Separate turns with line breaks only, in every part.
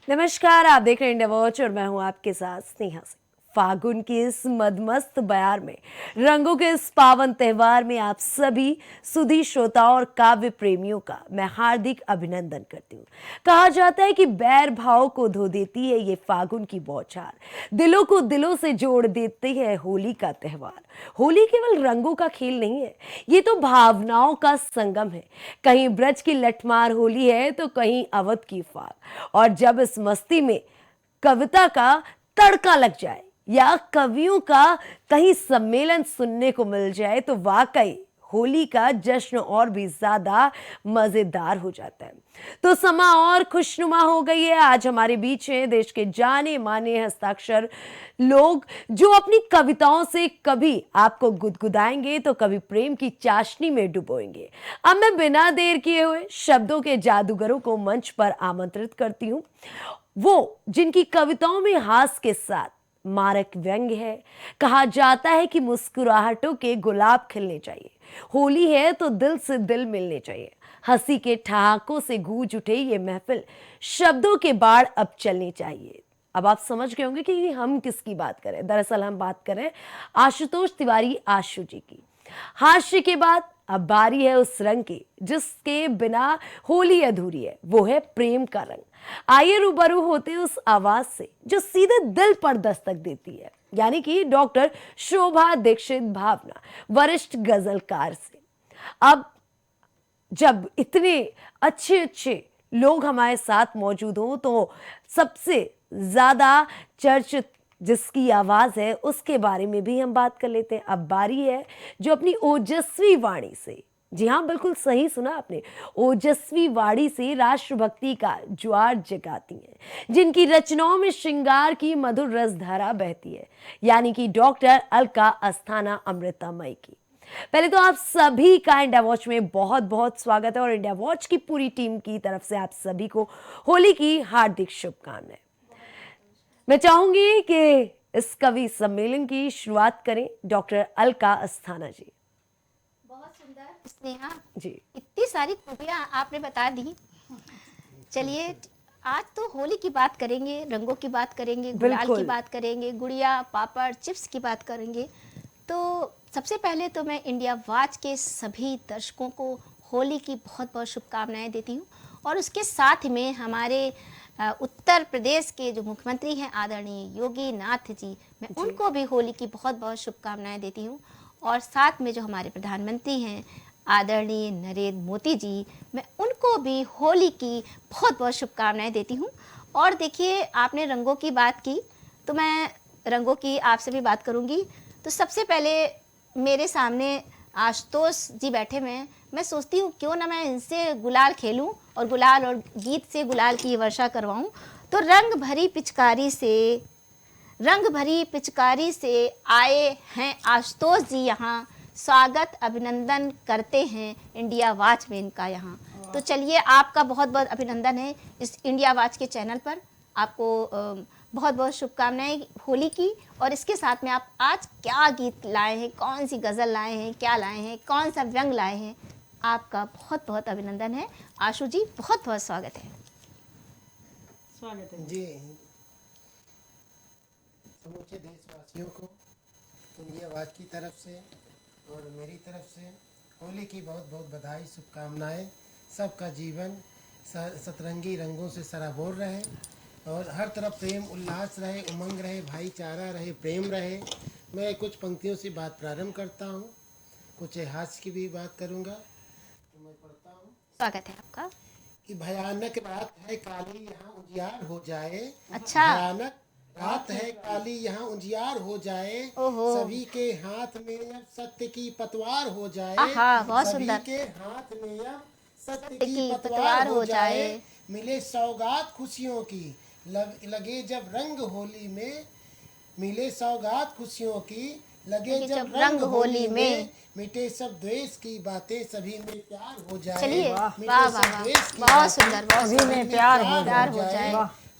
नमस्कार, आप देख रहे हैं इंडिया वॉच और मैं हूं आपके साथ स्नेहा सिंह। फागुन की इस मदमस्त बयार में, रंगों के इस पावन त्योहार में आप सभी सुधी श्रोताओं और काव्य प्रेमियों का मैं हार्दिक अभिनंदन करती हूँ। कहा जाता है कि बैर भाव को धो देती है ये फागुन की बौछार, दिलों को दिलों से जोड़ देती है होली का त्योहार। होली केवल रंगों का खेल नहीं है, ये तो भावनाओं का संगम है। कहीं ब्रज की लठमार होली है तो कहीं अवध की फाग। और जब इस मस्ती में कविता का तड़का लग जाए या कवियों का कहीं सम्मेलन सुनने को मिल जाए तो वाकई होली का जश्न और भी ज्यादा मजेदार हो जाता है। तो समा और खुशनुमा हो गई है। आज हमारे बीच हैं देश के जाने माने हस्ताक्षर लोग जो अपनी कविताओं से कभी आपको गुदगुदाएंगे तो कभी प्रेम की चाशनी में डुबोएंगे। अब मैं बिना देर किए हुए शब्दों के जादूगरों को मंच पर आमंत्रित करती हूँ। वो जिनकी कविताओं में हास के साथ मारक व्यंग्य है। कहा जाता है कि मुस्कुराहटों के गुलाब खिलने चाहिए, होली है तो दिल से दिल मिलने चाहिए। हंसी के ठहाकों से गूंज उठे ये महफिल, शब्दों के बाढ़ अब चलने चाहिए। अब आप समझ गए होंगे कि हम किसकी बात करें। दरअसल हम बात करें आशुतोष तिवारी आशु जी की। हास्य के बाद अब बारी है उस रंग की जिसके बिना होली अधूरी है, वो है प्रेम का रंग। आइए रूबरू होते उस आवाज से जो सीधे दिल पर दस्तक देती है, यानी कि डॉक्टर शोभा दीक्षित भावना, वरिष्ठ गजलकार से। अब जब इतने अच्छे अच्छे लोग हमारे साथ मौजूद हों तो सबसे ज्यादा चर्चित जिसकी आवाज है उसके बारे में भी हम बात कर लेते हैं। अब बारी है जो अपनी ओजस्वी वाणी से, जी हाँ बिल्कुल सही सुना आपने, ओजस्वी वाणी से राष्ट्रभक्ति का ज्वार जगाती हैं, जिनकी रचनाओं में श्रृंगार की मधुर रसधारा बहती है, यानी कि डॉक्टर अलका अस्थाना अमृतामयी की। पहले तो आप सभी का इंडिया वॉच में बहुत बहुत स्वागत है और इंडिया वॉच की पूरी टीम की तरफ से आप सभी को होली की हार्दिक शुभकामनाएं। मैं चाहूंगी कि इस कवि सम्मेलन की शुरुआत करें डॉक्टर अलका अस्थाना जी।
बहुत सुंदर स्नेहा
जी
इतनी सारी खूबियां आपने बता दी। चलिए आज तो होली की बात करेंगे, रंगों की बात करेंगे, गुलाल की
बिल्कुल।
बात करेंगे, गुड़िया पापड़ चिप्स की बात करेंगे। तो सबसे पहले तो मैं इंडिया वॉच के सभी दर्शकों को होली की बहुत बहुत शुभकामनाएं देती हूँ और उसके साथ में हमारे उत्तर प्रदेश के जो मुख्यमंत्री हैं आदरणीय योगी नाथ जी, मैं उनको भी होली की बहुत बहुत शुभकामनाएं देती हूँ। और साथ में जो हमारे प्रधानमंत्री हैं आदरणीय नरेंद्र मोदी जी, मैं उनको भी होली की बहुत बहुत शुभकामनाएं देती हूँ। और देखिए आपने रंगों की बात की तो मैं रंगों की आपसे भी बात करूँगी। तो सबसे पहले मेरे सामने आशुतोष जी बैठे हुए हैं, मैं सोचती हूँ क्यों ना मैं इनसे गुलाल खेलूं और गुलाल और गीत से गुलाल की वर्षा करवाऊं। तो रंग भरी पिचकारी से आए हैं आशुतोष जी यहाँ, स्वागत अभिनंदन करते हैं इंडिया वॉच में इनका यहाँ। तो चलिए आपका बहुत बहुत अभिनंदन है इस इंडिया वॉच के चैनल पर। आपको बहुत बहुत शुभकामनाएं होली की। और इसके साथ में आप आज क्या गीत लाए हैं, कौन सी गज़ल लाए हैं, क्या लाए हैं, कौन सा व्यंग लाए हैं, आपका बहुत बहुत अभिनंदन है। आशु जी बहुत बहुत स्वागत है।
स्वागत है जी। समूचे देशवासियों को इंडिया वॉच की तरफ से और मेरी तरफ से होली की बहुत बहुत बधाई, शुभकामनाएं। सबका जीवन सतरंगी रंगों से सराबोर रहे और हर तरफ प्रेम उल्लास रहे, उमंग रहे, भाईचारा रहे, प्रेम रहे। मैं कुछ पंक्तियों से बात प्रारंभ करता हूँ, कुछ हास्य की भी बात करूँगा। तो मैं पढ़ता हूँ।
स्वागत है आपका।
कि भयानक रात है काली यहाँ उजियार हो जाए।
अच्छा।
भयानक रात है काली यहाँ उजियार हो जाए।
ओहो।
सभी के हाथ में अब सत्य की पतवार हो जाए।
आहा, बहुत
सभी
सुंदर।
के हाथ में अब सत्य
की
की
पतवार
पतवार
हो
हो
जाए।
जाए। मिले सौगात खुशियों की लगे जब रंग होली में। मिले सौगात खुशियों की लगे जब रंग होली में। मिटे सब द्वेष की बातें सभी में प्यार हो जाए।
चलिए
मिटे
वाह
सब
वाह वाह,
द्वेष की
बहुत
बातें
सुंदर, बहुत
सभी
सुंदर।
में प्यार
हो जाए।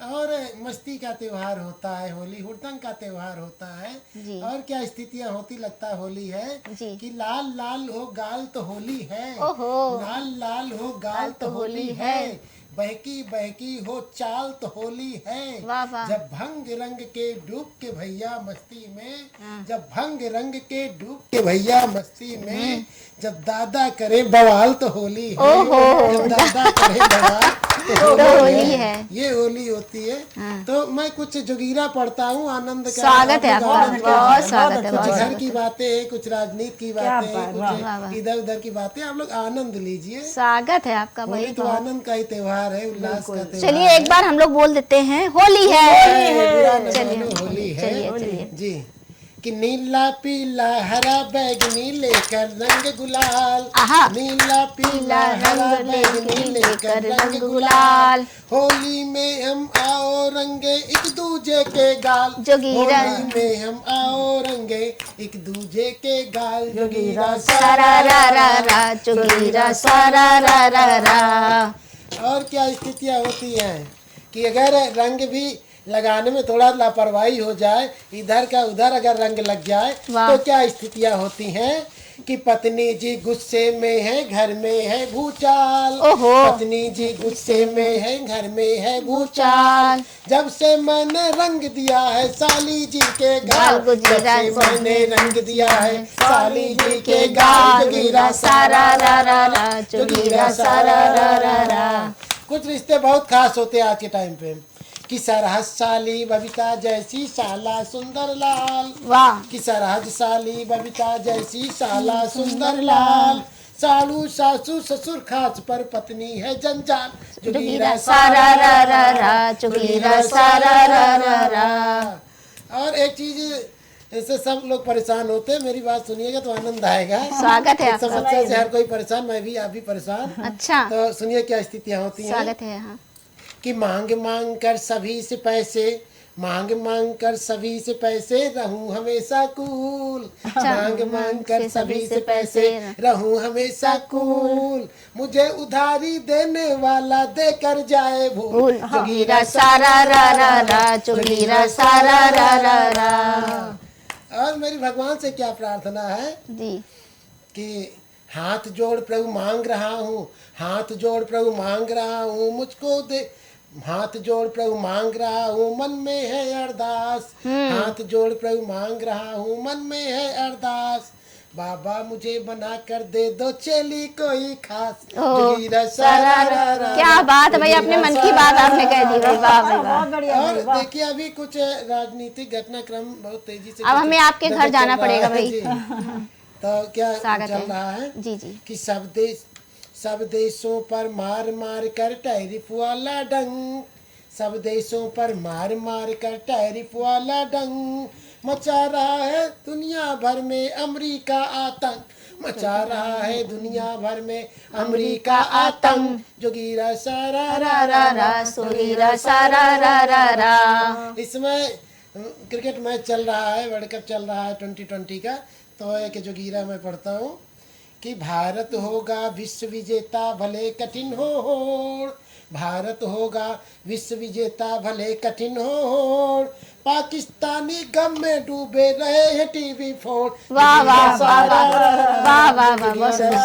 और मस्ती का त्योहार होता है होली, हुड़दंग का त्योहार होता है।
जी।
और क्या स्थितियां होती, लगता है होली है
जी।
कि लाल लाल हो गाल तो होली है।
ओहो।
लाल लाल हो गाल तो होली है। बहकी बहकी हो चाल तो होली है।
वाह, वाह।
जब भंग रंग के डूब के भैया मस्ती में, जब भंग रंग के डूब के भैया मस्ती में, जब दादा करे बवाल तो होली है।
ओहो।
जब दादा करे बवाल तो
तो
होली
होली
है।
है।
ये होली होती है। तो मैं कुछ जोगीरा पढ़ता हूँ, आनंद का
स्वागत है
आप लोग
आपका,
आनंद का
बहुत
है।
स्वागत है,
कुछ
बहुत
घर
स्वागत
की बातें हैं, कुछ राजनीति की बातें हैं,
वाह, वाह।
कुछ इधर उधर की बातें, आप लोग आनंद लीजिए।
स्वागत है आपका
होली
भाई,
तो
बहुत।
आनंद का ही त्योहार है, उल्लास का त्योहार
चलिए
है।
एक बार हम लोग बोल देते हैं, होली है।
बुरा न
चलिए
मानो, होली है।
चलिए चलिए।
जी कि नीला पीला हरा बैगनी लेकर रंग गुलाल,
आहा।
नीला पीला हरा बैगनी लेकर रंग गुलाल, होली में हम आओ रंगे एक दूजे के गाल,
जोगीरा।
होली में हम आओ रंगे एक दूजे के गाल, जोगीरा
सारा रा रा रा, जोगीरा सारा रा रा रा।
और क्या स्थितियाँ होती हैं कि अगर रंग भी लगाने में थोड़ा लापरवाही हो जाए, इधर का उधर अगर रंग लग जाए,
वाह।
तो क्या स्थितियाँ होती हैं कि पत्नी जी गुस्से में है, घर में है भूचाल।
ओहो।
पत्नी जी गुस्से में है, घर में है भूचाल। जब से मैंने रंग दिया है साली जी के गाल,
गाल गुजरा
जब से मैंने रंग दिया है साली जी के गाल, जोगीरा
सारा रा रा रा, जोगीरा सारा रा रा रा।
कुछ रिश्ते बहुत खास होते हैं आज के टाइम पे कि सरहद साली बबीता जैसी साला सुंदर लाल,
वाह।
कि सरहद साली बबीता जैसी साला सुंदर लाल, सालू सासू ससुर खास पर पत्नी है जंजाल,
जोगीरा सारा रा रा रा, जोगीरा सारा रा रा रा।
और एक चीज इससे सब लोग परेशान होते हैं, मेरी बात सुनिएगा तो आनंद आएगा।
स्वागत है
एक
आपका।
समस्या से हर कोई परेशान, मैं भी, आप भी परेशान।
अच्छा,
तो सुनिए क्या स्थितियाँ होती हैं
स्वागत है। हाँ,
कि मांग मांग कर सभी से पैसे, मांग मांग कर सभी से पैसे रहूं हमेशा कूल, मांग मांग कर सभी से पैसे रहूं हमेशा कूल, मुझे उधारी देने वाला देकर जाए भूल,
जोगीरा सारा रा रा रा, जोगीरा सारा रा रा रा।
और मेरी भगवान से क्या प्रार्थना है
जी।
कि हाथ जोड़ प्रभु मांग रहा हूँ, हाथ जोड़ प्रभु मांग रहा हूँ, मुझको दे, हाथ जोड़ प्रभु मांग रहा हूँ, मन में है अरदास, हाथ जोड़ प्रभु मांग रहा हूँ, मन में है अरदास, बाबा मुझे बना कर दे दो चेली कोई खास, जोगीरा सारा रा रा।
क्या बात है भाई, अपने मन की बात आपने कह दी भाई, वाह भाई वाह।
और देखिए अभी कुछ राजनीतिक घटनाक्रम बहुत तेजी से
अब हमें आपके घर
चल
जाना
रहा
पड़ेगा
है,
भाई।
जी। तो क्या
स्वागत
चल
है।
रहा है
जी जी।
कि सब देशों पर मार मार कर टैरिफ वाला डंग, सब देशों पर मार मार कर टैरिफ वाला डंग, मचा रहा है दुनिया भर में अमेरिका आतंक, मचा रहा है दुनिया भर में अमेरिका आतंक, जोगीरा सारा
रा रा रा, जोगीरा सारा रा रा रा।
इसमें क्रिकेट मैच चल रहा है, वर्ल्ड कप चल रहा है 2020 का, तो एक जोगीरा मैं पढ़ता हूँ कि भारत होगा विश्व विजेता भले कठिन हो होड़, भारत होगा विश्व विजेता भले कठिन हो होड़, पाकिस्तानी गम में डूबे रहे हैं टीवी फोड़,
वाह वाह वाह वाह वाह वाह, बहुत सुंदर।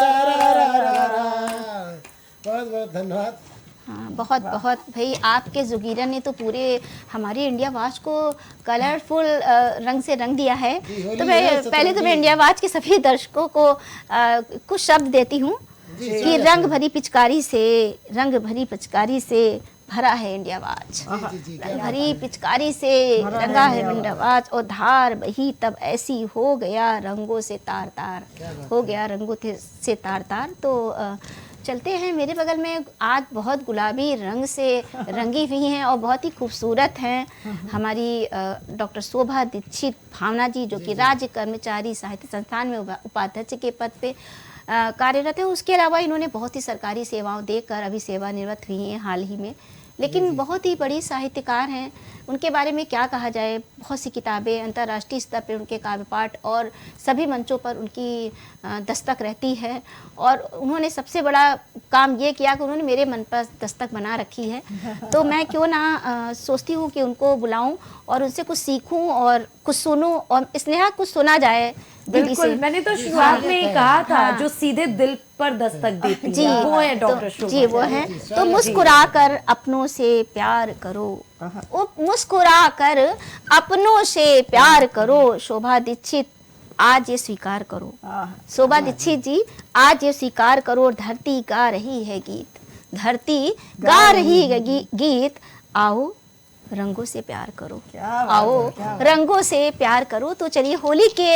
बहुत बहुत धन्यवाद।
हाँ, बहुत बहुत भाई, आपके जोगीरा ने तो पूरे हमारे इंडिया वाच को कलरफुल रंग से रंग दिया है।
होली
तो मैं
है,
पहले तो मैं इंडिया वाच के सभी दर्शकों को कुछ शब्द देती हूँ कि रंग भरी पिचकारी से, रंग भरी पिचकारी से भरा है इंडिया वाच,
जी
रंग भरी पिचकारी से रंगा है इंडिया वाच, और धार बही तब ऐसी हो गया रंगों से तार तार, हो गया रंगों से तार तार। तो चलते हैं, मेरे बगल में आज बहुत गुलाबी रंग से रंगी हुई हैं और बहुत ही खूबसूरत हैं हमारी डॉक्टर शोभा दीक्षित भावना जी, जो कि राज्य कर्मचारी साहित्य संस्थान में उपाध्यक्ष के पद पे कार्यरत है। उसके अलावा इन्होंने बहुत ही सरकारी सेवाओं देकर अभी सेवानिवृत्त हुई हैं हाल ही में, लेकिन बहुत ही बड़ी साहित्यकार हैं। उनके बारे में क्या कहा जाए, बहुत सी किताबें, अंतर्राष्ट्रीय स्तर पर उनके काव्य पाठ और सभी मंचों पर उनकी दस्तक रहती है। और उन्होंने सबसे बड़ा काम ये किया कि उन्होंने मेरे मन पर दस्तक बना रखी है। तो मैं क्यों ना सोचती हूँ कि उनको बुलाऊं और उनसे कुछ सीखूं और कुछ सुनूं, और स्नेहा कुछ सुना जाए दीदी
बिल्कुल,
से।
मैंने तो शुरुआत में ही कहा था,
हाँ।
जो सीधे दिल पर दस्तक देती
जी
है वो है डॉक्टर
तो,
शोभा।
जी वो है। तो मुस्कुरा कर अपनों से प्यार करो, मुस्कुरा कर अपनों से प्यार करो, शोभा दीक्षित आज ये स्वीकार करो। शोभा दीक्षित जी आज ये स्वीकार करो, धरती गा रही है गीत, धरती गा रही है गीत, आओ रंगों से प्यार करो, आओ रंगों से प्यार करो। तो चलिए होली के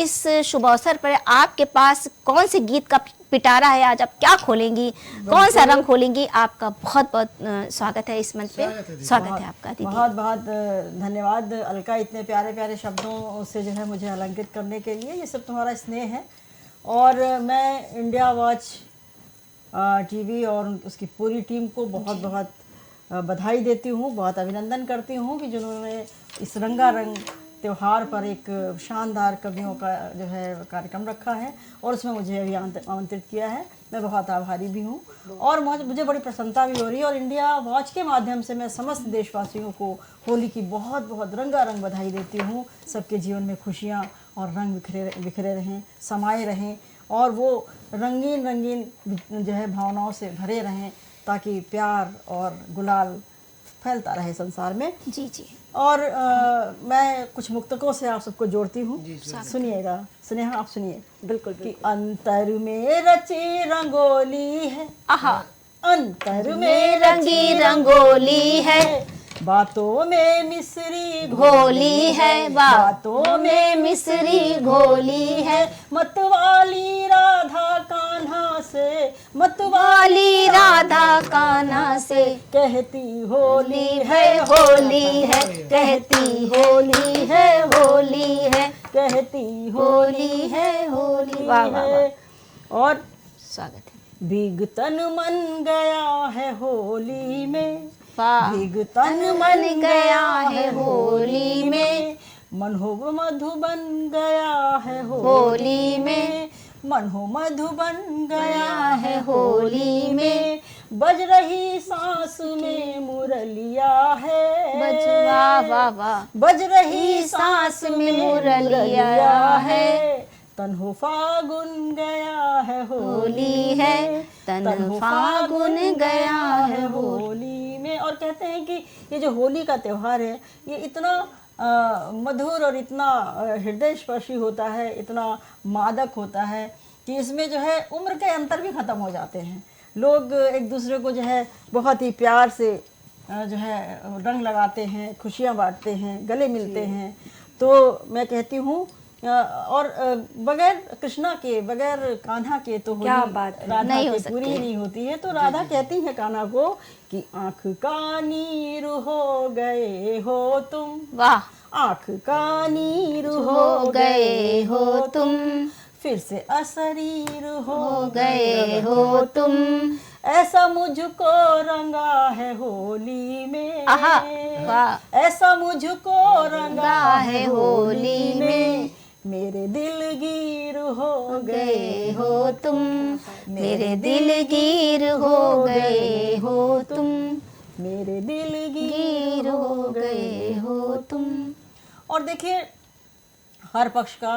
इस शुभ अवसर पर आपके पास कौन से गीत का पिटारा है, आज आप क्या खोलेंगी, कौन सा रंग खोलेंगी? आपका बहुत बहुत स्वागत है इस मंच पे, स्वागत है आपका दीदी।
बहुत बहुत धन्यवाद अलका, इतने प्यारे प्यारे शब्दों से जो है मुझे अलंकृत करने के लिए। ये सब तुम्हारा स्नेह है। और मैं इंडिया वॉच टीवी और उसकी पूरी टीम को बहुत बहुत बधाई देती हूँ, बहुत अभिनंदन करती हूँ कि जिन्होंने इस रंगारंग त्यौहार पर एक शानदार कवियों का जो है कार्यक्रम रखा है और उसमें मुझे अभी आमंत्रित किया है। मैं बहुत आभारी भी हूँ और मुझे बड़ी प्रसन्नता भी हो रही है। और इंडिया वॉच के माध्यम से मैं समस्त देशवासियों को होली की बहुत बहुत रंगारंग बधाई देती हूँ। सबके जीवन में खुशियाँ और रंग बिखरे रहें, समाये रहें और वो रंगीन रंगीन जो है भावनाओं से भरे रहें, ताकि प्यार और गुलाल फैलता रहे संसार में।
जी जी।
और मैं कुछ मुक्तकों से आप सबको जोड़ती हूँ, सुनिएगा। स्नेहा आप सुनिए।
बिल्कुल
कि अंतर में रची रंगोली है,
आहा,
अंतर में
रंगी रंगोली है,
बातों में मिश्री
घोली है,
बातों
में मिश्री घोली है,
मतवाली राधा कान्हा से,
वाली राधा कान्हा से,
कहती होली है,
होली है, कहती होली है, होली है,
कहती
होली है, होली। वाह वाह वाह,
है। और
स्वागत है।
भीग तन मन गया है होली में,
वाह,
भीग तन
मन गया है होली में,
मन हो मधुबन गया है
होली में,
मन हो मधुबन गया
है होली में,
बज रही सांस में मुरलिया है,
वाह वाह वाह,
बज रही सांस में
मुरलिया है,
तन हो फागुन गया है
होली है, तन फागुन गया है
होली में। और कहते हैं कि ये जो होली का त्यौहार है ये इतना मधुर और इतना हृदय स्पर्शी होता है, इतना मादक होता है कि इसमें जो है उम्र के अंतर भी ख़त्म हो जाते हैं। लोग एक दूसरे को जो है बहुत ही प्यार से जो है रंग लगाते हैं, खुशियाँ बांटते हैं, गले मिलते हैं। तो मैं कहती हूँ और बगैर कृष्णा के, बगैर कान्हा के तो
क्या
होली
बात है,
राधा
नहीं हो
के
सकती।
पूरी ही नहीं होती है। तो राधा कहती है कान्हा को कि आँख का नीर हो गए हो तुम,
वाह,
आँख का नीर
हो गए हो तुम,
फिर से अशरीर हो
गए हो तुम,
ऐसा मुझको रंगा है होली में,
आहा, वाह,
ऐसा मुझको रंगा
है होली में,
मेरे दिल गिर हो
गए हो तुम, मेरे दिल गिर हो गए हो तुम,
मेरे दिल
गिर हो गए हो तुम।
और देखिए हर पक्ष का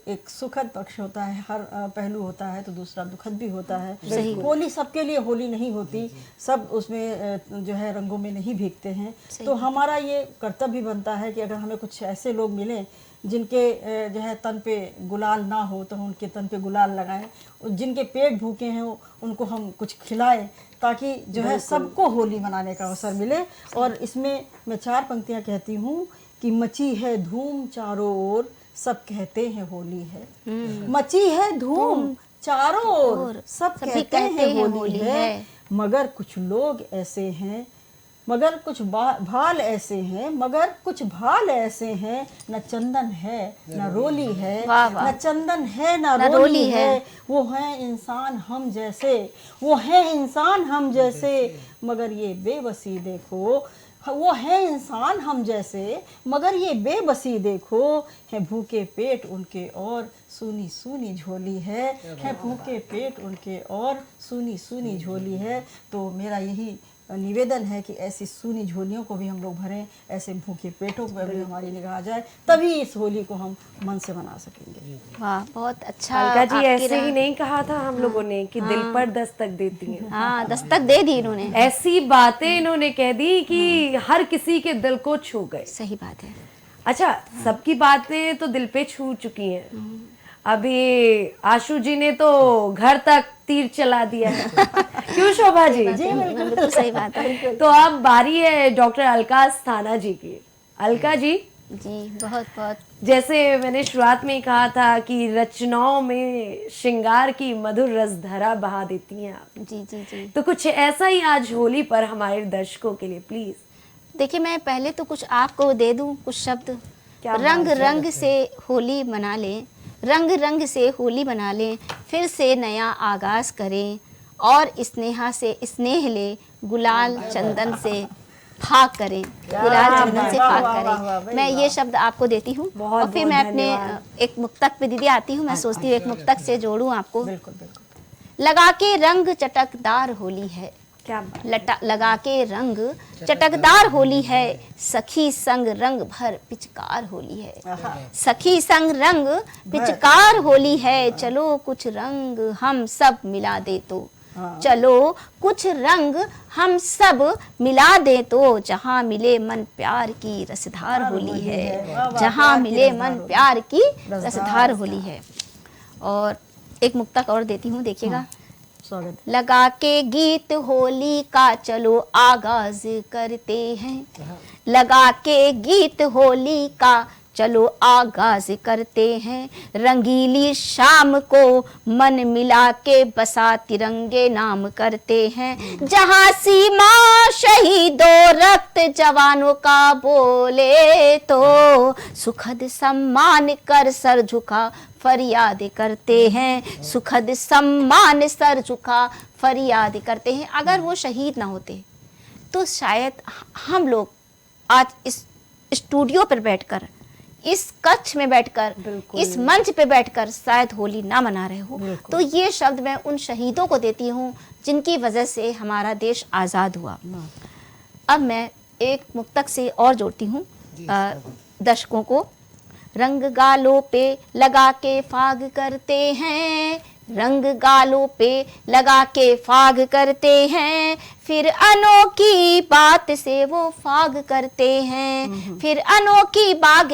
एक सुखद पक्ष होता है, हर पहलू होता है तो दूसरा दुखद भी होता है। होली सबके लिए होली नहीं होती, सब उसमें जो है रंगों में नहीं भीगते हैं। तो हमारा ये कर्तव्य बनता है कि अगर हमें कुछ ऐसे लोग मिलें जिनके जो है तन पे गुलाल ना हो तो हम उनके तन पे गुलाल लगाएं, जिनके पेट भूखे हैं उनको हम कुछ खिलाएं, ताकि जो है सबको होली मनाने का अवसर मिले। और इसमें मैं 4 पंक्तियां कहती हूँ कि मची है धूम चारों ओर, सब कहते हैं होली है, मची है धूम चारों ओर, सब कहते हैं होली है, मगर कुछ लोग ऐसे हैं, मगर कुछ भाल ऐसे हैं, मगर कुछ भाल ऐसे हैं, न चंदन है न रोली है, न चंदन है न रोली है, वो हैं इंसान हम जैसे, वो हैं इंसान हम जैसे, मगर ये बेबसी देखो, वो है इंसान हम जैसे, मगर ये बेबसी देखो, है भूखे पेट उनके और सूनी सूनी झोली है भूखे पेट उनके और सूनी सूनी झोली है। तो मेरा यही निवेदन है कि ऐसी सूनी झोलियों को भी हम लोग भरें, ऐसे भूखे पेटों पर भी हमारी निगाह जाए, तभी इस होली को हम मन से मना सकेंगे।
वाह, बहुत अच्छा।
अलका जी,
आपकी
ऐसे ही नहीं कहा था हम लोगों ने कि दिल पर दस्तक देती हैं।
हाँ, दस्तक दे दी इन्होंने।
ऐसी बातें इन्होंने कह दी कि हर किसी के दिल को छू गए।
सही बात है।
अच्छा, सबकी बातें तो दिल पे छू चुकी हैं। अभी आशु जी ने तो घर तक तीर चला दिया है। क्यों शोभा जी?
बिल्कुल सही बात है।
तो अब बारी है डॉक्टर अलका अस्थाना जी की। अलका जी,
बहुत बहुत
जैसे मैंने शुरुआत में ही कहा था कि रचनाओं में श्रृंगार की मधुर रसधारा बहा देती हैं आप।
जी।
तो कुछ ऐसा ही आज होली पर हमारे दर्शकों के लिए प्लीज।
देखिए, मैं पहले तो कुछ आपको दे दूं कुछ शब्द।
क्या
रंग रंग से होली मना लें, रंग रंग से होली मना लें, फिर से नया आगाज करें, और स्नेहा से स्नेह ले, गुलाल चंदन से फाक करें, गुलाल चंदन से फाक करें। मैं ये शब्द आपको देती हूँ, और फिर मैं अपने एक मुक्तक पे दीदी आती हूँ। मैं सोचती हूँ एक मुक्तक से जोड़ूं आपको।
बिल्कुल बिल्कुल।
लगा के रंग चटकदार होली है,
क्या बात।
लगा के रंग चटकदार होली है, सखी संग रंग भर पिचकार होली है। सखी संग रंग पिचकार होली है, चलो कुछ रंग हम सब मिला दे तो, चलो कुछ रंग हम सब मिला दे तो, जहाँ मिले मन प्यार की रसधार होली है, जहाँ मिले मन प्यार की रसधार होली है। और एक मुक्तक और देती हूँ, देखिएगा।
स्वागत।
लगा के गीत होली का चलो आगाज करते हैं, लगा के गीत होली का चलो आगाज करते हैं, रंगीली शाम को मन मिला के बसा तिरंगे नाम करते हैं, जहाँ सीमा शहीदों रक्त जवानों का बोले तो, सुखद सम्मान कर सर झुका फरियाद करते हैं, सुखद सम्मान सर झुका फरियाद करते हैं। अगर वो शहीद ना होते तो शायद हम लोग आज इस स्टूडियो पर बैठकर, इस कक्ष में बैठकर, इस मंच पे बैठकर शायद होली ना मना रहे हो। तो ये शब्द मैं उन शहीदों को देती हूँ जिनकी वजह से हमारा देश आज़ाद हुआ। अब मैं एक मुक्तक से और जोड़ती हूँ दर्शकों को। रंग गालों पे लगा के फाग करते हैं, रंग गालों पे लगा के फाग करते हैं, फिर अनोखी बात से वो फाग करते हैं, फिर अनोखी बात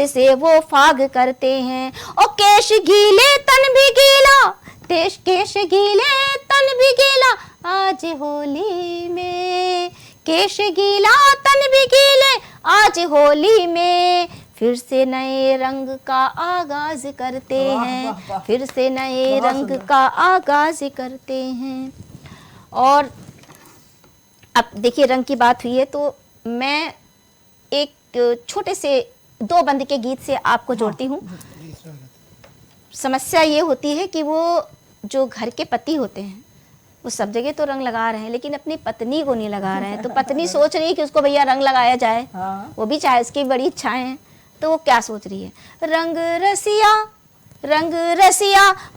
से वो फाग करते हैं। ओ केश गीले तन भी गीला, केश गीले तन भी गीला, आज होली में केश गीला तन भी गीले, आज होली में फिर से नए रंग का आगाज करते हैं, फिर से नए रंग का आगाज करते हैं। और अब देखिए, रंग की बात हुई है तो मैं एक छोटे से दो बंद के गीत से आपको जोड़ती हूँ। समस्या ये होती है कि वो जो घर के पति होते हैं वो सब जगह तो रंग लगा रहे हैं, लेकिन अपनी पत्नी को नहीं लगा रहे हैं। तो पत्नी सोच रही है कि उसको भैया रंग लगाया जाए, वो भी चाहे, उसकी बड़ी इच्छाएं हैं। तो वो क्या सोच रही है, रंग रसिया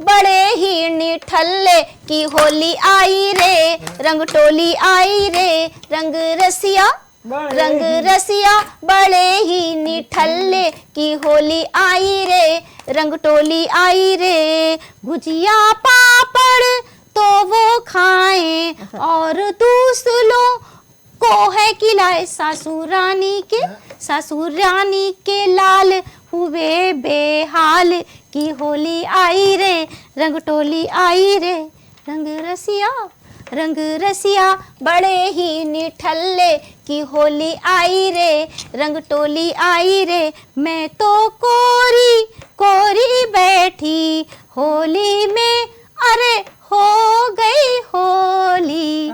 बड़े ही निठल्ले की होली आई रे, रंग टोली आई रे, रंग रसिया बड़े ही निठल्ले की होली आई रे, रंग टोली आई रे। गुजिया पापड़ तो वो खाएं और दूसरों को है खिलाए, सासू रानी के लाल हुए बेहाल की होली आई रे, रंग टोली आई रे, रंग रसिया बड़े ही निठल्ले की होली आई रे, रंग टोली आई रे। मैं तो कोरी बैठी होली में, अरे हो गई होली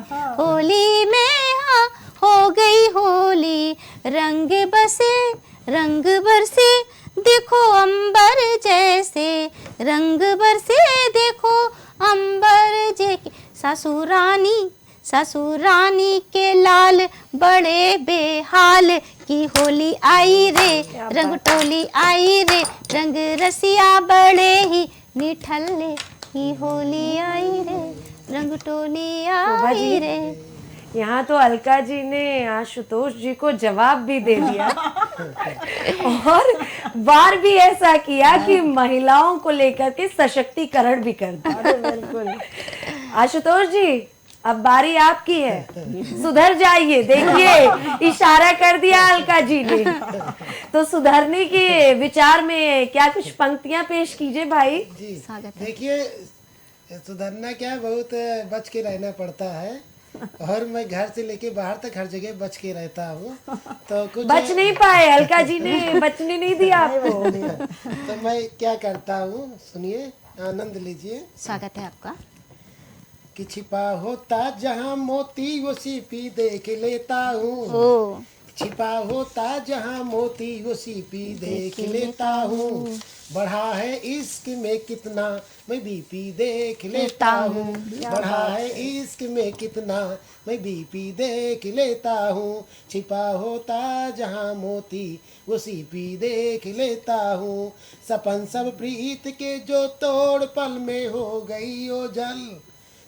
में, हाँ हो गई होली। रंग बरसे देखो अंबर जैसे, रंग बरसे देखो अंबर जैसे, सासू रानी के लाल बड़े बेहाल की होली आई रे, रंग टोली आई रे, रंग रसिया बड़े ही निठल्ले की होली आई रे, रंग टोली आई रे।
यहाँ तो अलका जी ने आशुतोष जी को जवाब भी दे दिया और बार भी ऐसा किया कि महिलाओं को लेकर के सशक्तिकरण भी कर दिया।
अरे बिल्कुल।
आशुतोष जी, अब बारी आपकी है, सुधर जाइए। देखिए इशारा कर दिया अलका जी ने, तो सुधरने के विचार में क्या कुछ पंक्तियां पेश कीजिए भाई।
जी
स्वागत है।
देखिए, सुधरना क्या, बहुत बच के रहना पड़ता है और मैं घर से लेके बाहर तक हर जगह बच के रहता हूँ। तो कुछ
बच नहीं पाए, अलका जी ने बचने नहीं दिया आपको।
तो मैं क्या करता हूँ, सुनिए, आनंद लीजिए।
स्वागत है आपका।
कि छिपा होता जहाँ मोती वो सीपी देख लेता हूँ।
ओ
छिपा होता जहाँ मोती वो सीपी देख लेता हूँ। बढ़ा है इश्क में कितना मैं बीपी देख लेता हूँ। बढ़ा है इश्क में कितना मैं बीपी देख लेता हूँ। छिपा होता जहाँ मोती वो सीपी देख लेता हूँ। सपन सब प्रीत के जो तोड़ पल में हो गई ओ जल।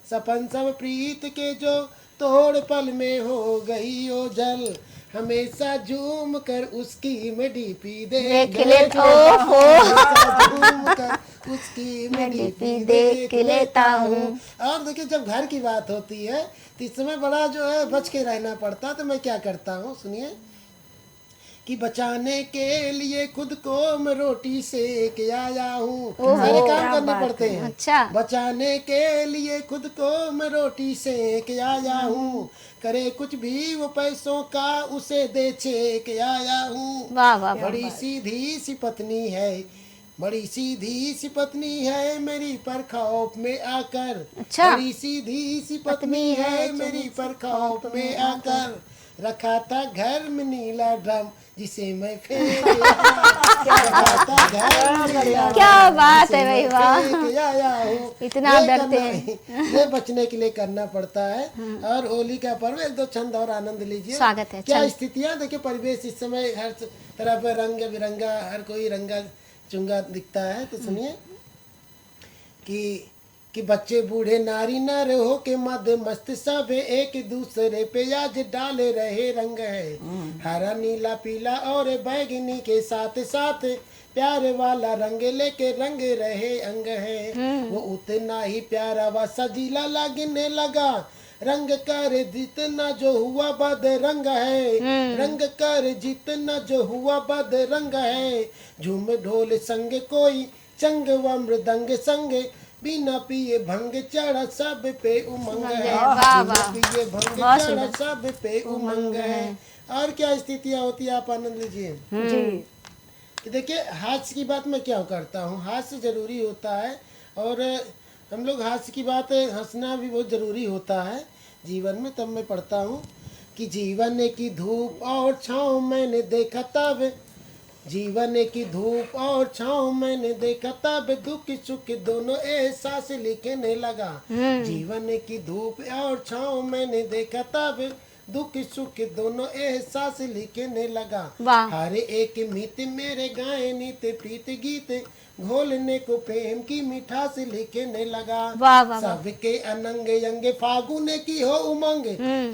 सपन सब प्रीत के जो तोड़ पल में हो गई ओ जल। हमेशा झूम कर उसकी मैं डीपी देख लेता हूँ। हमेशा झूम कर उसकी मैं डीपी देख लेता हूँ। और देखिए, जब घर की बात होती है तो इस समय बड़ा जो है बच के रहना पड़ता है। तो मैं क्या करता हूँ, सुनिए। कि बचाने के लिए खुद को मैं रोटी सेक आया हूँ। सारे काम करने पड़ते हैं।
अच्छा।
बचाने के लिए खुद को मैं रोटी सेक आया हूँ। करे कुछ भी वो पैसों का उसे दे छेक आया हूँ।
वाह वाह वाह।
बड़ी सीधी सी पत्नी है, बड़ी सीधी सी पत्नी है मेरी पर खौफ में आकर।
अच्छा।
बड़ी सीधी सी पत्नी है मेरी पर खौफ में आकर। रखा था घर में नीला ड्रम जिसे मैं फेंक रखा था घर में नीला
क्या
ड्रम
बात
जिसे
है भाई,
मैं
वाह।
फेंक आया हूँ।
इतना
ये
डरते
करना-
हैं।
ये बचने के लिए करना पड़ता है। और होली का पर्व, एक दो छंद और आनंद लीजिए।
स्वागत है,
क्या
छंद।
स्थितियाँ, देखिए परिवेश इस समय हर तरफ रंग बिरंगा, हर कोई रंगा चुंगा दिखता है। तो सुनिए कि बच्चे बूढ़े नारी नर हो के मध्य मस्त सब एक दूसरे पे आज डाले रहे रंग है। हरा नीला पीला और बैगनी के साथ साथ प्यार वाला रंग लेके रंग रहे अंग है। वो उतना ही प्यारा व सजीला लगने लगा। रंग कर जितना जो हुआ बद रंग है। रंग कर जितना जो हुआ बद रंग है। झूम ढोल संग कोई चंग व मृदंग संग। बिना पिए भंग चढ़ा सब पे उमंग है।
वाह,
बिना
वाह।
पिए भंग
बहुत
चढ़ा
सुंदर।
सब पे उमंग है। और क्या स्थितियाँ होती है, आप आनंद लीजिए।
जी
कि देखिए, हास्य की बात मैं क्या करता हूँ, हास्य जरूरी होता है। और हम लोग हास्य की बात, हंसना भी बहुत जरूरी होता है जीवन में। तब मैं पढ़ता हूँ कि जीवन की धूप और छाँव मैंने देखा तब। जीवन की धूप और छाँव मैंने देखा तब। दुख सुख दोनों एहसास लिखने लगा। जीवन की धूप और छाँव मैंने देखा तब। दुख सुख दोनों एहसास लिखने लगा।
वाह।
हर एक मित मेरे गाए नित प्रीत गीत। घोलने को प्रेम की मिठास लिखने लगा।
वाह, वाह, वाह।
सबके अनंग अंग फागुन की हो उमंग।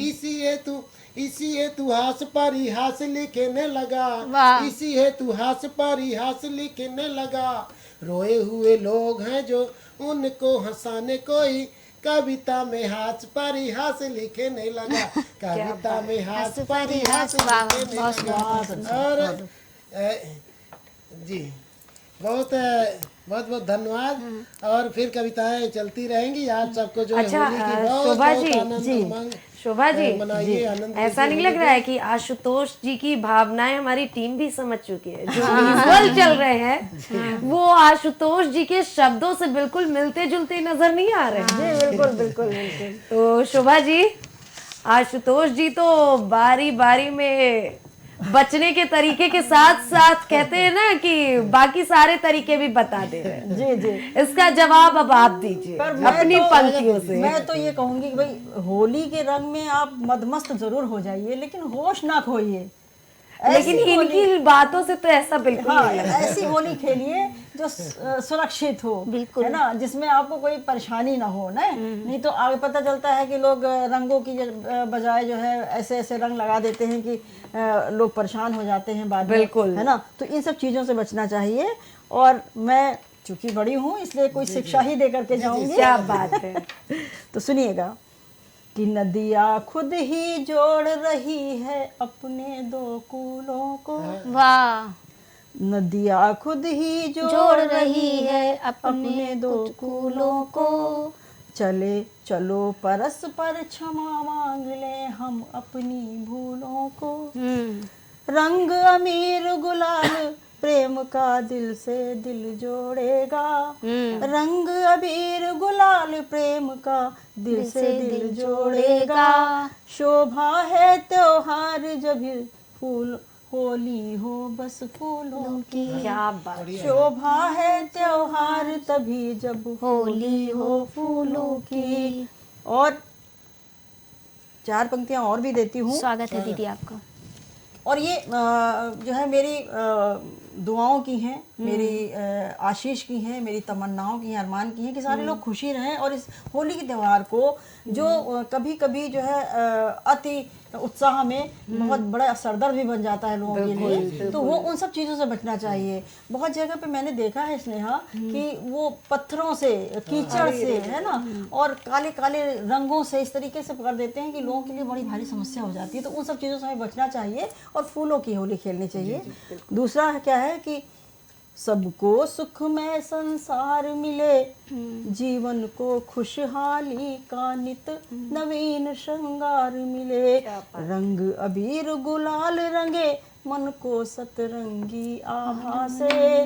इसी हेतु हास परिहास लिखने लगा।
वाह।
इसी हेतु हास परिहास लिखने लगा। रोए हुए लोग हैं जो उनको हंसाने कोई कविता में हास परिहास लिखने लगा। कविता में हास परिहास
वाह,
लिखने
बहुत
लगा। और जी बहुत बहुत धन्यवाद। और फिर कविताएं चलती रहेंगी। आप सबको जो है
अच्छा,
होली की बहुत
शोभा
बहुत
जी,
आनंद
जी,
उमंग
शोभा जी,
मनाइए, आनंद
ऐसा
लीजिए
नहीं लग
होली
रहा है
के।
कि आशुतोष जी की भावनाएं हमारी टीम भी समझ चुकी है। जो विजुअल चल रहे हैं वो आशुतोष जी के शब्दों से बिल्कुल मिलते जुलते नजर नहीं आ रहे हैं।
जी बिल्कुल बिल्कुल बिल्कुल।
तो शोभा जी, आशुतोष जी तो बारी बारी में बचने के तरीके के साथ साथ कहते हैं ना कि बाकी सारे तरीके भी बता दे रहे हैं।
जी जी।
इसका जवाब अब आप दीजिए
पर मैं
अपनी
तो-
पंक्तियों से।
मैं तो ये कहूंगी कि भाई होली के रंग में आप मदमस्त जरूर हो जाइए, लेकिन होश ना खोइए।
लेकिन इनकी बातों से तो ऐसा बिल्कुल
हाँ,
नहीं लगता।
ऐसी होली खेलिए जो सुरक्षित हो,
बिल्कुल।
है ना, जिसमें आपको कोई परेशानी ना हो ना। नहीं तो आगे पता चलता है कि लोग रंगों की बजाय जो है ऐसे ऐसे रंग लगा देते हैं कि लोग परेशान हो जाते हैं बाद में,
बिल्कुल।
है ना। तो इन सब चीज़ों से बचना चाहिए। और मैं चूंकि बड़ी हूँ इसलिए कोई शिक्षा ही दे करके जाऊंगी।
क्या बात है।
तो सुनिएगा कि नदियाँ खुद ही जोड़ रही है अपने दो कूलों को।
वाह।
नदियाँ खुद ही
जोड़ रही है अपने दो कूलों को।
चले चलो परस्पर क्षमा मांग ले हम अपनी भूलों को। रंग अमीर गुलाल प्रेम का दिल से दिल जोड़ेगा। रंग अबीर गुलाल प्रेम का दिल से दिल जोड़ेगा। शोभा है त्योहार जब फूल होली हो बस फूलों की।
क्या बात।
शोभा है त्योहार तभी जब होली हो फूलों की। और 4 पंक्तियां और भी देती हूँ।
स्वागत है दीदी आपका।
और ये जो है मेरी दुआओं की हैं, मेरी आशीष की हैं, मेरी तमन्नाओं की हैं, अरमान की हैं कि सारे लोग खुशी रहें। और इस होली के त्यौहार को जो कभी कभी जो है अति उत्साह में बहुत बड़ा सरदर्द भी बन जाता है लोगों के लिए, तो वो उन सब चीज़ों से बचना चाहिए। बहुत जगह पे मैंने देखा है स्नेहा कि वो पत्थरों से, कीचड़ से, है ना, और काले काले रंगों से इस तरीके से कर देते हैं कि लोगों के लिए बड़ी भारी समस्या हो जाती है। तो उन सब चीज़ों से हमें बचना चाहिए और फूलों की होली खेलनी चाहिए। दूसरा क्या है कि सबको सुखमय संसार मिले, जीवन को खुशहाली का नित नवीन श्रृंगार मिले। रंग अबीर गुलाल रंगे मन को सतरंगी आभा से।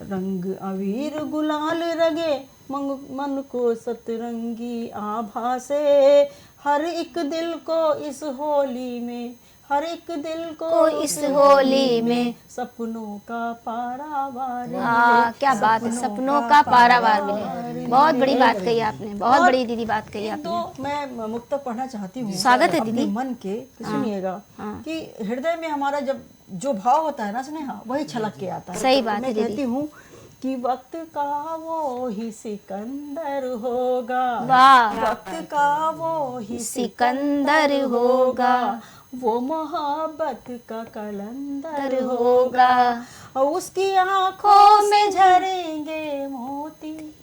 रंग अबीर गुलाल रंगे मन को सतरंगी आभा से। हर एक दिल को इस होली में, हर एक दिल को
इस होली में
सपनों का पारावार मिले।
क्या बात है, सपनों का पारावार मिले। बहुत बड़ी बात कही आपने, बहुत बड़ी दीदी बात कही आपने।
तो मैं मुक्तक पढ़ना चाहती हूँ।
स्वागत है
अपने
दीदी।
मन के सुनिएगा कि हृदय में हमारा जब जो भाव होता है ना स्नेहा, वही छलक के आता है।
सही बात है
मैं
दीदी।
कहती हूँ कि वक्त का वो ही सिकंदर होगा।
वाह।
वक्त का वो ही
सिकंदर होगा,
वो मोहब्बत का कलंदर होगा। और उसकी आंखों में झरेंगे मोती,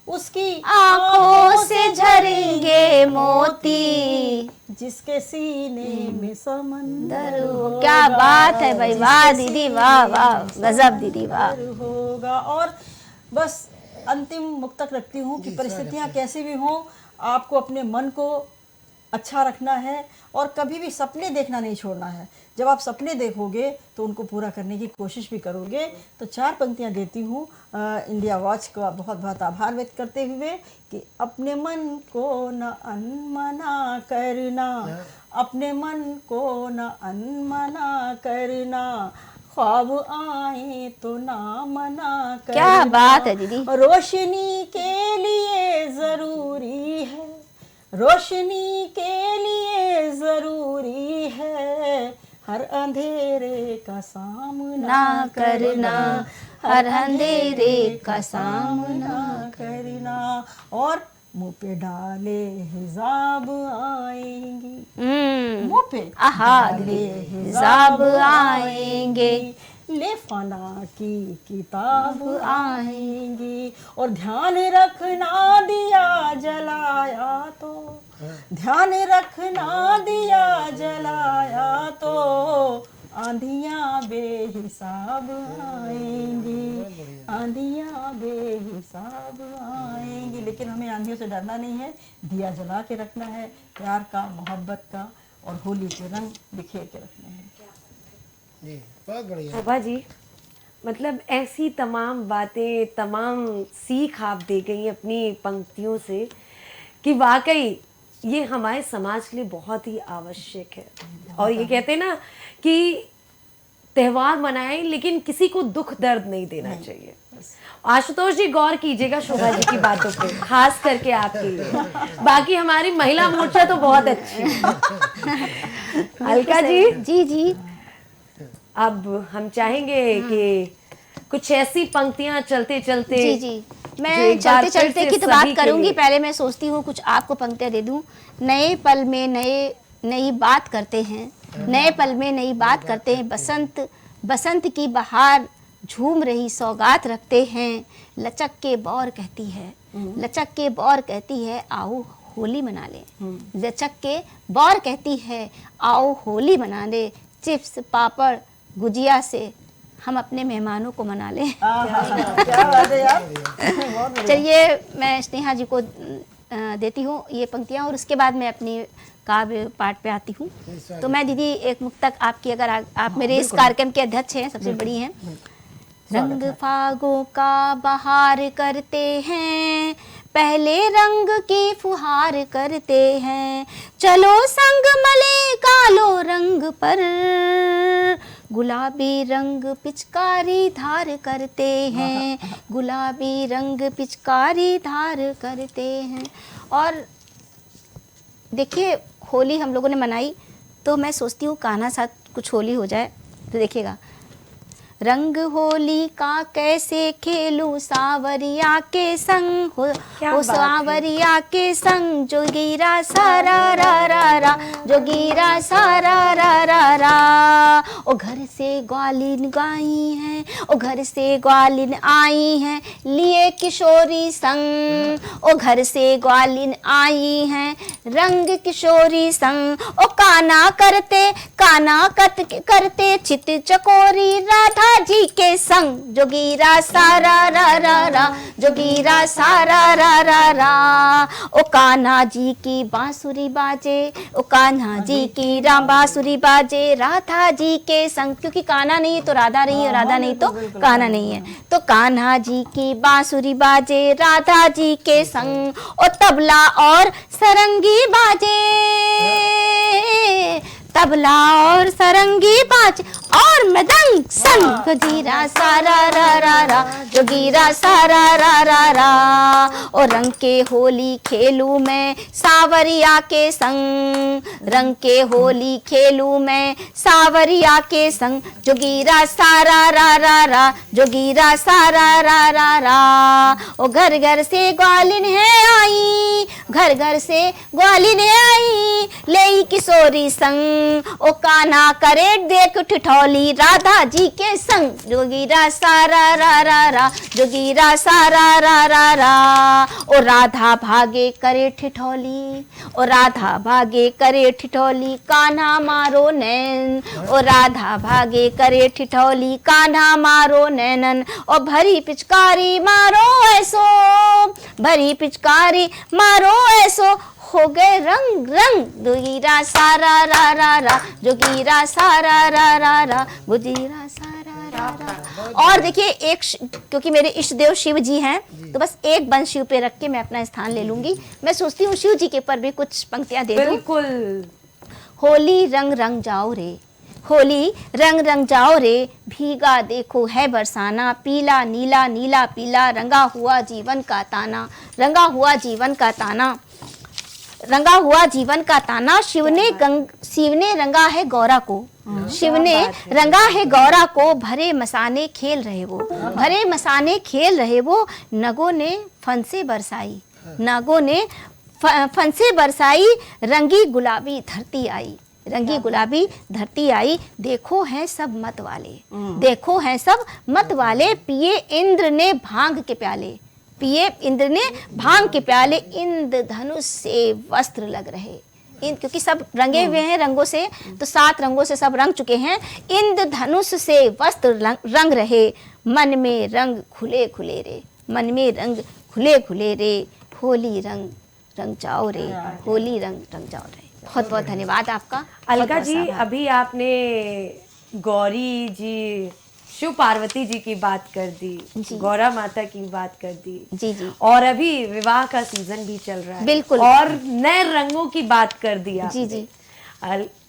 उसकी
आंखों से झरेंगे मोती,
जिसके सीने में समंदर होगा।
क्या बात है भाई, वाह दीदी, वाह वाह, गजब दीदी, वाह।
होगा। और बस अंतिम मुक्तक रखती हूँ कि परिस्थितियाँ कैसी भी हों, आपको अपने मन को अच्छा रखना है और कभी भी सपने देखना नहीं छोड़ना है। जब आप सपने देखोगे तो उनको पूरा करने की कोशिश भी करोगे। तो 4 पंक्तियाँ देती हूँ इंडिया वॉच का बहुत बहुत आभार व्यक्त करते हुए कि अपने मन को न अनमना करना, अपने मन को न अनमना करना, ख्वाब आए तो ना मना करना।
क्या बात है दीदी।
रोशनी के लिए ज़रूरी है, रोशनी के लिए ज़रूरी है, हर अंधेरे का सामना
ना करना, हर अंधेरे का सामना
करना। और मुँह पे डाले हिजाब आएंगी, मुँह पे
आहा दीदी, हिजाब आएंगे,
ले फना की किताब आएंगी। और ध्यान रखना दिया जलाया तो, ध्यान रखना दिया जलाया तो, आंधियाँ बेहिसाब आएंगी, आंधियाँ बेहिसाब आएंगी। लेकिन हमें आंधियों से डरना नहीं है, दिया जला के रखना है, प्यार का, मोहब्बत का और होली के रंग बिखेर के रखने हैं।
जी बहुत बढ़िया।
शोभा जी, मतलब ऐसी तमाम बातें, तमाम सीख आप दे गई अपनी पंक्तियों से कि वाकई ये हमारे समाज के लिए बहुत ही आवश्यक है। और ये कहते हैं ना कि त्यौहार मनाएं लेकिन किसी को दुख दर्द नहीं देना चाहिए। आशुतोष जी गौर कीजिएगा शोभा जी की बातों पे, खास करके आपके लिए। बाकी हमारी महिला मोर्चा तो बहुत अच्छी है। अलका जी।
जी जी।
अब हम चाहेंगे कि कुछ ऐसी पंक्तियां चलते चलते
जी जी,
जो
मैं
एक बार
चलते
फिर
चलते
से
की तो
सभी
बात
के
करूंगी।
लिए-
पहले मैं सोचती हूँ कुछ आपको पंक्तियाँ दे दूं। नए पल में नई बात करते हैं, नए पल में नई बात करते हैं, बसंत की बहार झूम रही सौगात रखते हैं। लचक के बौर कहती है, लचक के बौर कहती है आओ होली मना ले। लचक के बौर कहती है आओ होली मना ले। चिप्स पापड़ गुजिया से हम अपने मेहमानों को मना लें।
क्या बात है यार, बहुत बढ़िया।
चलिए मैं स्नेहा जी को देती हूँ ये पंक्तियाँ, और उसके बाद मैं अपनी काव्य पाठ पे आती हूँ। तो मैं दीदी एक मुक्तक आपकी, अगर आप मेरे इस कार्यक्रम के अध्यक्ष हैं, सबसे बड़ी हैं। रंग फागों का बहार करते हैं, पहले रंग की फुहार करते हैं। चलो संग मले कालो रंग पर, गुलाबी रंग पिचकारी धार करते हैं, गुलाबी रंग पिचकारी धार करते हैं। और देखिए होली हम लोगों ने मनाई, तो मैं सोचती हूँ कान्हा साथ कुछ होली हो जाए तो देखिएगा। रंग होली का कैसे खेलूं सावरिया के संग,
क्या
हो
बात है।
सावरिया के संग, जोगीरा सारा रा रा रा, जोगीरा सारा रा रा रा। ओ घर से ग्वालिन गाई हैं, ओ घर से ग्वालिन आई हैं, लिए किशोरी संग। ओ घर से ग्वालिन आई हैं, रंग किशोरी संग। ओ काना करते चित चकोरी राधा जी के संग, जोगीरा सारा रा रा रा, जोगीरा सारा रा रा रा। ओ कान्हा जी की बांसुरी बाजे, ओ कान्हा जी की बांसुरी बाजे, राधा जी के संग। क्योंकि कान्हा नहीं है तो राधा नहीं है, राधा नहीं तो कान्हा नहीं है, तो कान्हा जी की बांसुरी बाजे, राधा जी के संग। ओ तबला और सरंगी बाजे, तबला और सरंगी बाज और मृदंग संग, जोगीरा सारा रा रा रा, जोगीरा सारा रा रा रा। और रंग के होली खेलूं मैं सावरिया के संग, रंग के होली खेलूं मैं सावरिया के संग, जोगीरा सारा रा रा रा, जोगीरा सारा रा रा रा। ओ घर घर से ग्वालिन है आई, घर घर से ग्वालिन आई, ले किशोरी संग। ओ कान्हा करे देख ठिठौली राधा जी के संग, जोगीरा सारा रा रा रा, जोगीरा सारा रा रा रा। ओ राधा भागे करे ठिठौली, ओ राधा भागे करे ठिठौली, कान्हा मारो नैन। ओ राधा भागे करे ठिठौली, कान्हा मारो नैनन। ओ भरी पिचकारी मारो ऐसो, भरी पिचकारी मारो ऐसो, हो गए रंग रंग, जोगीरा सारा रा रा रा, जोगीरा सारा रा रा रा, जोगीरा सारा रा रा। और देखिए एक क्योंकि मेरे इष्ट देव शिव जी हैं, तो बस एक बंद शिव पे रख के मैं अपना स्थान ले लूंगी। मैं सोचती हूँ शिव जी के ऊपर भी कुछ पंक्तियां दे दूं।
बिल्कुल।
होली रंग रंग जाओ रे, होली रंग रंग जाओ रे, भीगा देखो है बरसाना, पीला नीला नीला पीला, रंगा हुआ जीवन का ताना, रंगा हुआ जीवन का ताना, रंगा हुआ जीवन का ताना। शिव ने रंगा है गौरा को, शिव ने रंगा है गौरा को, भरे मसाने खेल रहे वो, भरे मसाने खेल रहे वो। नगों ने फंसे बरसाई, नागों ने फंसे बरसाई, रंगी गुलाबी धरती आई, रंगी गुलाबी धरती आई। देखो हैं सब मत वाले, देखो हैं सब मत वाले, पिए इंद्र ने भांग के प्याले, पिए इंद्र ने भांग के प्याले, इंद्र धनुष से वस्त्र लग रहे। क्योंकि सब रंगे हुए हैं रंगों से, तो 7 रंगों से सब रंग चुके हैं। इंद्र धनुष से वस्त्र रंग रहे, मन में रंग खुले खुले रे, मन में रंग खुले खुले रे, होली रंग रंग जाओ रे, होली रंग रंग जाओ रे। बहुत बहुत धन्यवाद आपका
अलका जी। अभी आपने गौरी जी, शिव पार्वती जी की बात कर दी, गौरा माता की बात कर दी
जी जी,
और अभी विवाह का सीजन भी चल रहा है,
बिल्कुल,
और नए रंगों की बात कर दिया
जी जी।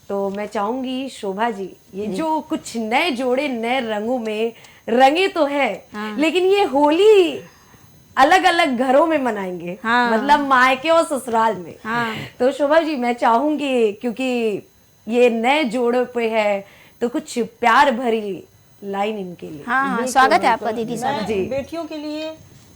तो मैं चाहूंगी शोभा जी, ये जो कुछ नए जोड़े नए रंगों में रंगे तो है, लेकिन ये होली अलग अलग घरों में मनाएंगे, मतलब मायके और ससुराल में। तो शोभा जी मैं चाहूंगी, क्योंकि ये नए जोड़ों पे है, तो कुछ प्यार भरी लाइन इनके लिए।
हाँ हाँ,
बिल्कुल,
स्वागत है आपका
बिल्कुल।
दीदी,
मैं
स्वागत है।
बेटियों के लिए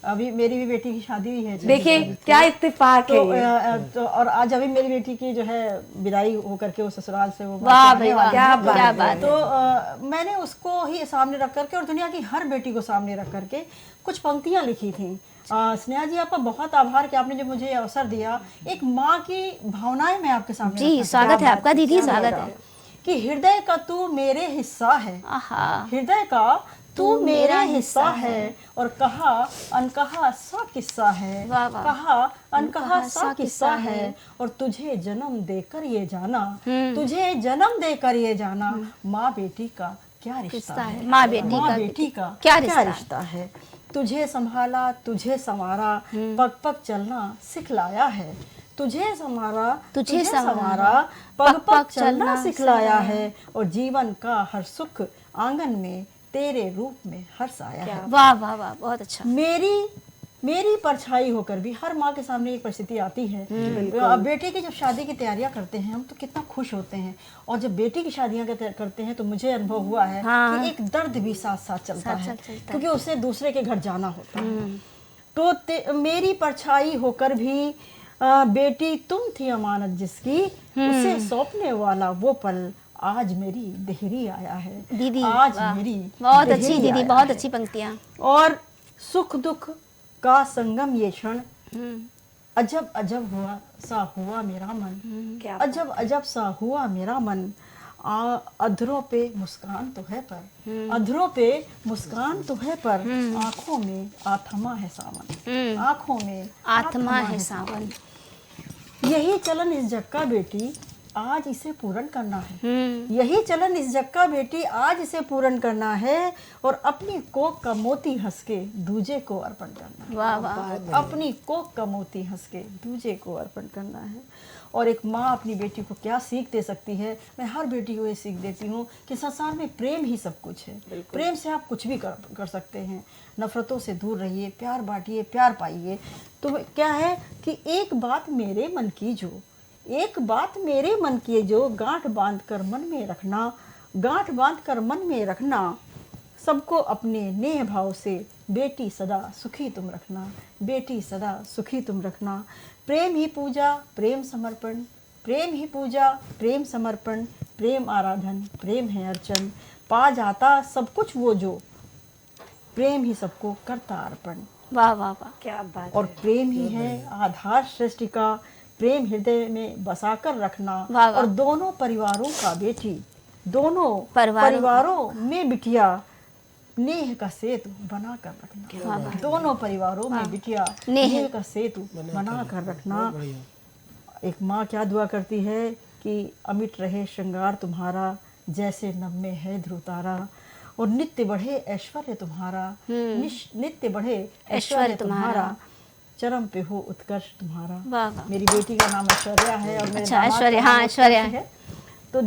अभी मेरी भी बेटी की शादी हुई है
देखिए क्या इत्तेफाक है
तो,
ये।
तो और आज अभी मेरी बेटी की जो है विदाई होकर के वो ससुराल से वो
वाह
आने
भाई
वाली
वाह,
क्या
है।
बात
क्या
है।
बात
तो
है।
मैंने उसको ही सामने रख करके और दुनिया की हर बेटी को सामने रख करके कुछ पंक्तियां लिखी थी। स्नेहा जी, आपका बहुत आभार कि आपने जो मुझे ये अवसर दिया। एक माँ की भावनाएं मैं आपके सामने
जी,
रखना
स्वागत है
चाहती
आपका
हूँ।
दीदी,
क्या
स्वागत
लगा?
है।
कि हृदय का तू मेरे हिस्सा है,
आहा,
हृदय का तू मेरे हिस्सा है, और कहा अनकहा सा किस्सा है,
वाह, वाह।
कहा अनकहा सा किस्सा है, और तुझे जन्म देकर ये जाना, तुझे जन्म देकर ये जाना, माँ बेटी का क्या रिश्ता
रिश्ता
है,
है, माँ बेटी
माँ
का
बेटी का
क्या
क्या
रिश्ता
रिश्ता है। तुझे संभाला, तुझे संवारा, पग पग चलना सिखलाया है, तुझे संवारा,
तुझे
तुझे
संवारा,
संवारा, पग पग चलना
चलना
सिखलाया है, और जीवन का हर सुख आंगन में तेरे रूप में हर्ष आया है।
वाह वाह वाह, बहुत अच्छा।
मेरी परछाई होकर भी हर माँ के सामने एक परिस्थिति आती है। अब बेटे की जब शादी की तैयारियां करते हैं हम तो कितना खुश होते हैं, और जब बेटी की शादियां करते हैं तो मुझे अनुभव हुआ है
हाँ।
कि एक दर्द भी साथ साथ चलता
साथ
है,
साथ चलता है।
क्योंकि उसे दूसरे के घर जाना होता है। तो मेरी परछाई होकर भी बेटी तुम थी अमानत जिसकी, उसे सौंपने वाला वो पल आज मेरी देहरी आया है।
दीदी
आज
वाह,
मेरी
बहुत अच्छी
देहरी
दीदी,
आया
बहुत
है।
अच्छी पंक्तियाँ।
और सुख दुख का संगम ये क्षण, अजब अजब हुआ सा हुआ मेरा मन,
क्या
अजब अजब सा हुआ मेरा मन, अधरों पे मुस्कान तो है पर, अधरों पे मुस्कान तो है पर, आंखों में आत्मा है सावन, आंखों में
आत्मा है सावन।
यही चलन इस जग का बेटी आज इसे पूर्ण करना है, यही चलन इस जग का बेटी आज इसे पूर्ण करना है, और अपनी कोक का मोती हंस के दूजे को अर्पण करना है।
वाह वाह,
अपनी कोक का मोती हंस के दूजे को अर्पण करना है। और एक माँ अपनी बेटी को क्या सीख दे सकती है, मैं हर बेटी को ये सीख देती हूँ कि संसार में प्रेम ही सब कुछ है। प्रेम से आप कुछ भी कर सकते हैं। नफरतों से दूर रहिए, प्यार बांटिए, प्यार पाइए। तो क्या है कि एक बात मेरे मन की जो, एक बात मेरे मन की जो, गांठ बांध कर मन में रखना, गांठ बांध कर मन में रखना, सबको अपने नेह भाव से बेटी सदा सुखी तुम रखना, बेटी सदा सुखी तुम रखना। प्रेम ही पूजा, प्रेम समर्पण, प्रेम ही पूजा, प्रेम समर्पण, प्रेम आराधन, प्रेम है अर्चन, पा जाता सब कुछ वो जो, प्रेम ही सबको करता अर्पण।
वाह वाह वाह,
क्या बात
और
है।
प्रेम ही है आधार सृष्टि का, प्रेम हृदय में बसाकर रखना,
वाह, वाह।
और दोनों परिवारों का बेटी, दोनों
परिवारों
परिवारों में बिटिया नेह का सेतु बना कर रखना, दोनों परिवारों में बिटिया
नेह
नेह का सेतु बना कर रखना। एक माँ क्या दुआ करती है कि अमिट रहे श्रृंगार तुम्हारा, जैसे नभ में है ध्रुव तारा, और नित्य बढ़े ऐश्वर्य तुम्हारा, नित्य बढ़े ऐश्वर्य तुम्हारा, चरम पे हो उत्कर्ष तुम्हारा।
वाह वाह,
मेरी बेटी का नाम ऐश्वर्या है और मेरे
अच्छा,
दामाद का
ऐश्वर्या,
नाम
हाँ, ऐश्वर्या
उत्कर्ष है। तो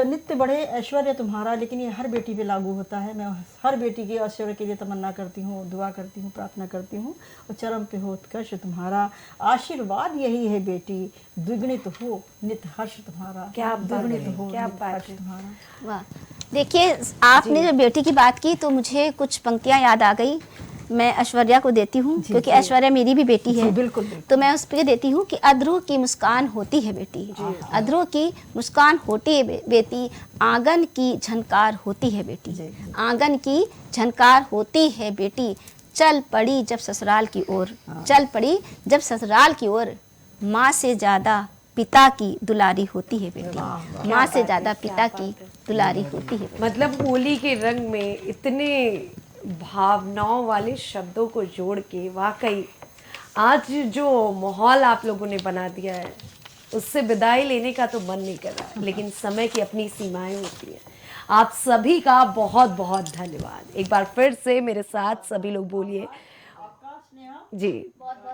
नित्य बढ़े ऐश्वर्य तुम्हारा, लेकिन ये हर बेटी पे लागू होता है। मैं हर बेटी के ऐश्वर्य के लिए तमन्ना करती हूँ, दुआ करती हूँ, प्रार्थना करती हूँ। और चरम पे हो उत्कर्ष तुम्हारा, आशीर्वाद यही है बेटी, द्विगुणित हो नित हर्ष तुम्हारा।
क्या बात
द्विगुणित
है,
हो
क्या
नित
बात
हर्ष
है।
तुम्हारा।
वाह। देखिए, आपने जो बेटी की बात की तो मुझे कुछ पंक्तियां याद आ गई। मैं ऐश्वर्या को देती हूँ क्योंकि ऐश्वर्या मेरी भी बेटी है।
बिल्कुल, बिल्कुल।
तो मैं उस पर देती हूँ कि अधरों की मुस्कान होती है बेटी, अधरों की मुस्कान होती है बेटी, आंगन की झनकार होती है बेटी, आंगन की झनकार होती है बेटी, चल पड़ी जब ससुराल की ओर, चल पड़ी जब ससुराल की ओर, माँ से ज़्यादा पिता की दुलारी होती है बेटी, माँ से ज़्यादा पिता की दुलारी होती है बेटी।
मतलब होली के रंग में इतने भावनाओं वाले शब्दों को जोड़ के वाकई आज जो माहौल आप लोगों ने बना दिया है उससे विदाई लेने का तो मन नहीं कर रहा, लेकिन समय की अपनी सीमाएं होती हैं। आप सभी का बहुत बहुत धन्यवाद। एक बार फिर से मेरे साथ सभी लोग बोलिए जी।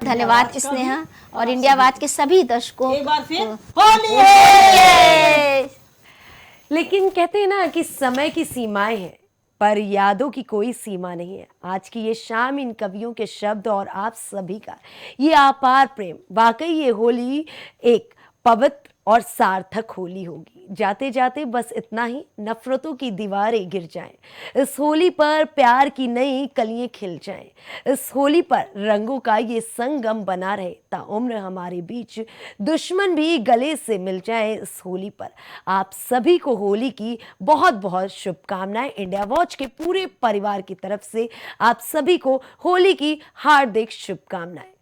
धन्यवाद स्नेहा और इंडिया वाच के सभी दर्शकों
एक बार फिर
को।
होली
लेकिन कहते हैं ना कि समय की सीमाएं हैं पर यादों की कोई सीमा नहीं है। आज की ये शाम इन कवियों के शब्द और आप सभी का ये अपार प्रेम, वाकई ये होली एक पवित्र और सार्थक होली होगी। जाते जाते बस इतना ही, नफरतों की दीवारें गिर जाएं। इस होली पर प्यार की नई कलियां खिल जाएं। इस होली पर रंगों का ये संगम बना रहे, ताउम्र हमारे बीच दुश्मन भी गले से मिल जाए। इस होली पर आप सभी को होली की बहुत बहुत शुभकामनाएं। इंडिया वॉच के पूरे परिवार की तरफ से आप सभी को होली की हार्दिक शुभकामनाएं।